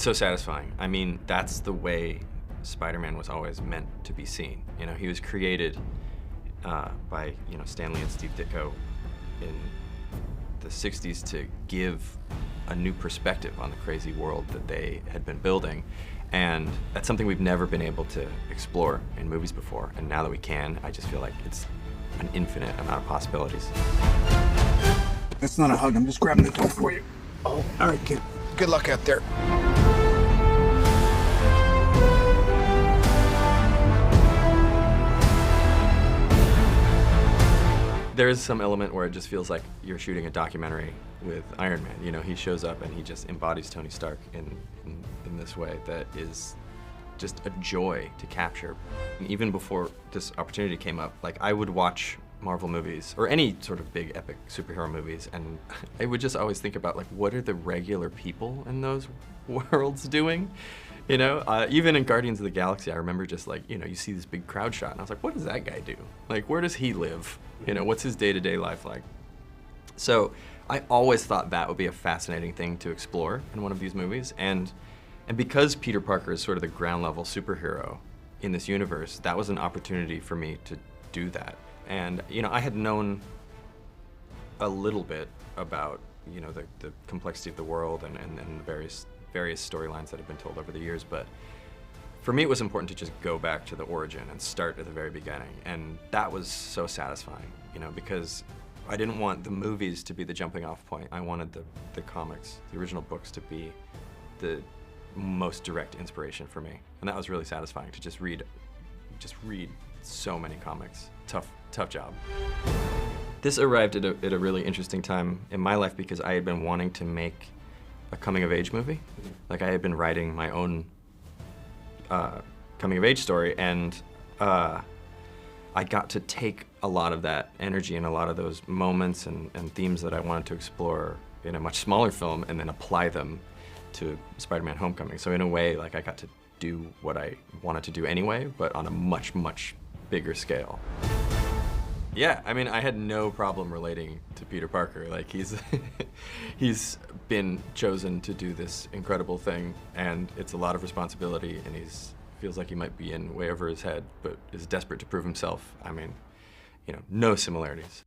It's so satisfying. I mean, that's the way Spider-Man was always meant to be seen. You know, he was created by, Stan Lee and Steve Ditko in the 60s to give a new perspective on the crazy world that they had been building. And that's something we've never been able to explore in movies before. And now that we can, I just feel like it's an infinite amount of possibilities. That's not a hug, I'm just grabbing the door for you. Oh, all right, kid. Good luck out there. There is some element where it just feels like you're shooting a documentary with Iron Man. You know, he shows up and he just embodies Tony Stark in this way that is just a joy to capture. And even before this opportunity came up, like, I would watch Marvel movies or any sort of big epic superhero movies, and I would just always think about, like, what are the regular people in those worlds doing? You know, even in Guardians of the Galaxy, I remember just, like, you see this big crowd shot, and I was like, what does that guy do? Like, where does he live? You know, what's his day-to-day life like? So I always thought that would be a fascinating thing to explore in one of these movies, and because Peter Parker is sort of the ground-level superhero in this universe, that was an opportunity for me to do that. And, I had known a little bit about, the complexity of the world and the various storylines that have been told over the years, but for me it was important to just go back to the origin and start at the very beginning, and that was so satisfying, because I didn't want the movies to be the jumping off point. I wanted the comics, the original books, to be the most direct inspiration for me, and that was really satisfying, to just read so many comics. Tough job. This arrived at a really interesting time in my life because I had been wanting to make a coming-of-age movie. Like, I had been writing my own coming-of-age story, and I got to take a lot of that energy and a lot of those moments and themes that I wanted to explore in a much smaller film and then apply them to Spider-Man: Homecoming. So in a way, like, I got to do what I wanted to do anyway, but on a much, much bigger scale. Yeah, I mean, I had no problem relating to Peter Parker. Like, he's been chosen to do this incredible thing, and it's a lot of responsibility, and feels like he might be in way over his head, but is desperate to prove himself. I mean, no similarities.